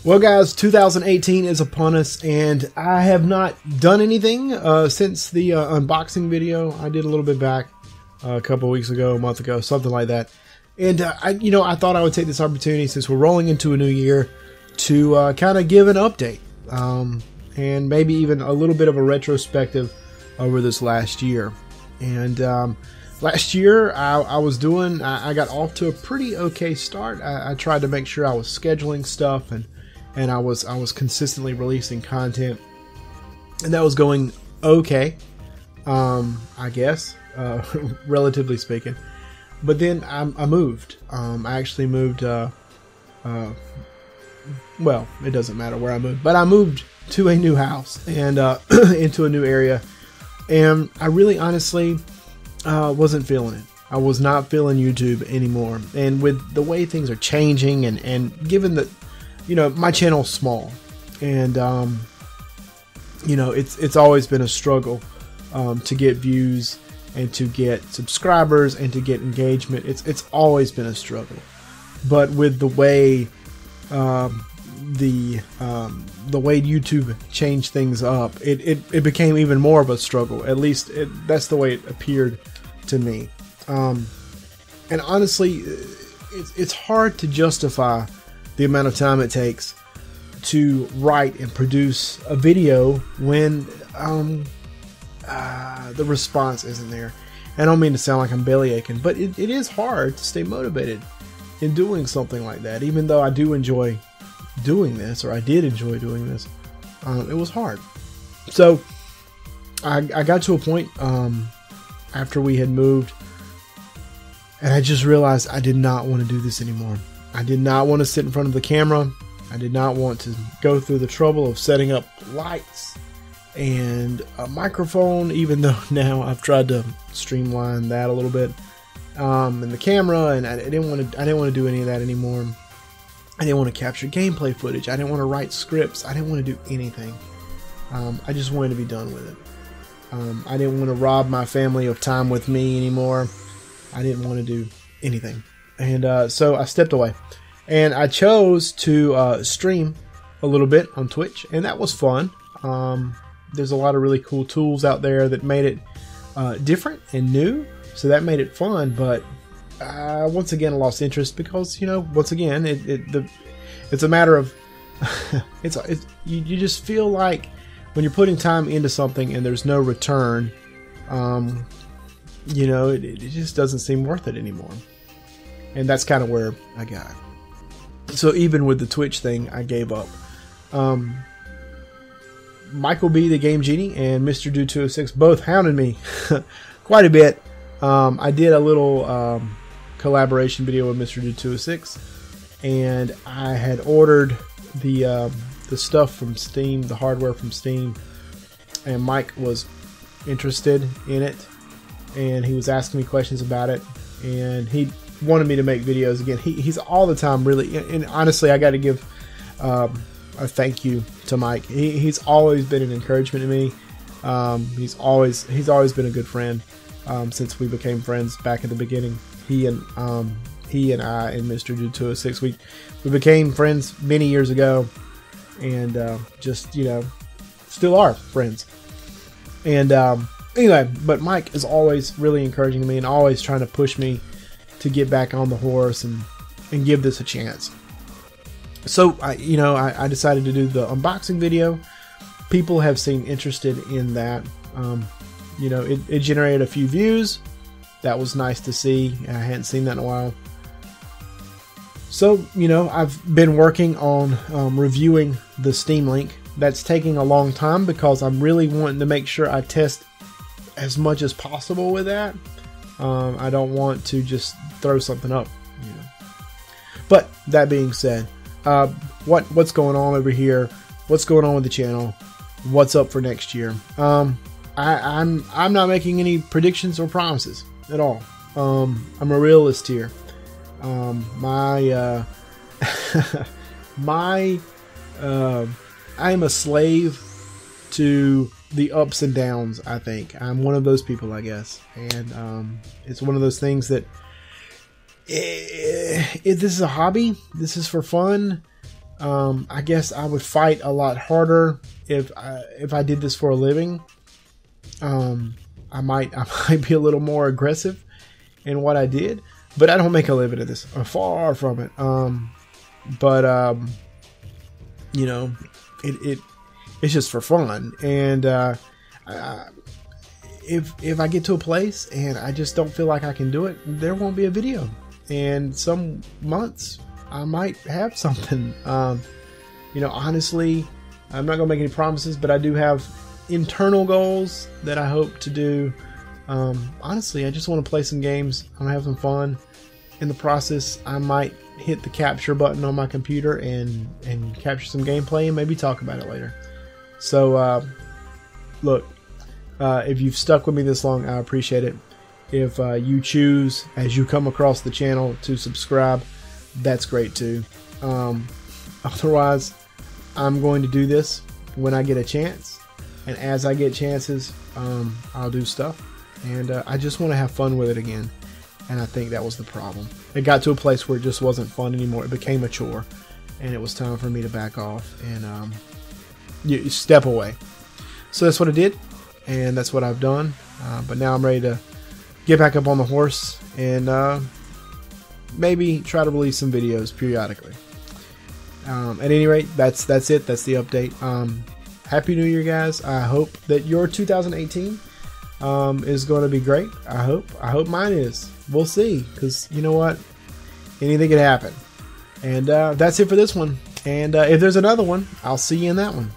Well guys, 2018 is upon us, and I have not done anything since the unboxing video I did a little bit back a couple weeks ago, a month ago, something like that. And I thought I would take this opportunity, since we're rolling into a new year, to kind of give an update and maybe even a little bit of a retrospective over this last year. And last year I got off to a pretty okay start. I tried to make sure I was scheduling stuff, and I was consistently releasing content, and that was going okay, I guess, relatively speaking. But then I moved. I actually moved. Well, it doesn't matter where I moved, but I moved to a new house and into a new area, and I really, honestly, wasn't feeling it. I was not feeling YouTube anymore, and with the way things are changing, and given that, my channel's small, and it's always been a struggle to get views and to get subscribers and to get engagement. It's always been a struggle. But with the way the way YouTube changed things up, it became even more of a struggle. At least that's the way it appeared to me. And honestly, it's hard to justify the amount of time it takes to write and produce a video when the response isn't there. I don't mean to sound like I'm belly aching, but it is hard to stay motivated in doing something like that. Even though I do enjoy doing this, or I did enjoy doing this, it was hard. So I got to a point after we had moved, and I just realized I did not want to do this anymore. I did not want to sit in front of the camera. I did not want to go through the trouble of setting up lights and a microphone, even though now I've tried to streamline that a little bit, and the camera, and I didn't want to do any of that anymore. I didn't want to capture gameplay footage. I didn't want to write scripts. I didn't want to do anything. I just wanted to be done with it. I didn't want to rob my family of time with me anymore. I didn't want to do anything. And so I stepped away. And I chose to stream a little bit on Twitch, and that was fun. There's a lot of really cool tools out there that made it different and new, so that made it fun. But once again, I lost interest because, once again, it's a matter of you just feel like when you're putting time into something and there's no return, it just doesn't seem worth it anymore. And that's kind of where I got. So even with the Twitch thing, I gave up. Michael B, the Game Genie, and Mr. Dude 206 both hounded me quite a bit. I did a little collaboration video with Mr. Dude 206, and I had ordered the stuff from Steam, the hardware from Steam, and Mike was interested in it, and he was asking me questions about it, and he wanted me to make videos again. He's all the time really, and honestly, I got to give a thank you to Mike. He's always been an encouragement to me. He's always been a good friend since we became friends back at the beginning. He and I and Mr. Dude 206, we became friends many years ago, and just still are friends. And anyway, but Mike is always really encouraging me and always trying to push me to get back on the horse and give this a chance. So I decided to do the unboxing video. People have seemed interested in that. It generated a few views. That was nice to see. I hadn't seen that in a while. So I've been working on reviewing the Steam Link. That's taking a long time because I'm really wanting to make sure I test as much as possible with that. I don't want to just throw something up, But that being said, what's going on over here? What's going on with the channel? What's up for next year? I'm not making any predictions or promises at all. I'm a realist here. I am a slave to the ups and downs. I think I'm one of those people, I guess, and it's one of those things that if this is a hobby, this is for fun, I guess I would fight a lot harder if I did this for a living. I might be a little more aggressive in what I did, but I don't make a living at this. I'm far from it. You know, it's just for fun. And if I get to a place and I just don't feel like I can do it, there won't be a video. And some months I might have something. You know, honestly, I'm not gonna make any promises, but I do have internal goals that I hope to do. Honestly, I just want to play some games. I want to have some fun. In the process, I might hit the capture button on my computer and capture some gameplay and maybe talk about it later. So, look, if you've stuck with me this long, I appreciate it. If you choose, as you come across the channel, to subscribe, that's great too. Otherwise, I'm going to do this when I get a chance. And as I get chances, I'll do stuff. And I just want to have fun with it again. And I think that was the problem. It got to a place where it just wasn't fun anymore. It became a chore. And it was time for me to back off and you step away. So that's what I did. And that's what I've done. But now I'm ready to get back up on the horse and maybe try to release some videos periodically. At any rate, that's it. That's the update. Happy New Year, guys. I hope that your 2018 is going to be great. I hope mine is. We'll see, because you know what? Anything could happen. And that's it for this one. And if there's another one, I'll see you in that one.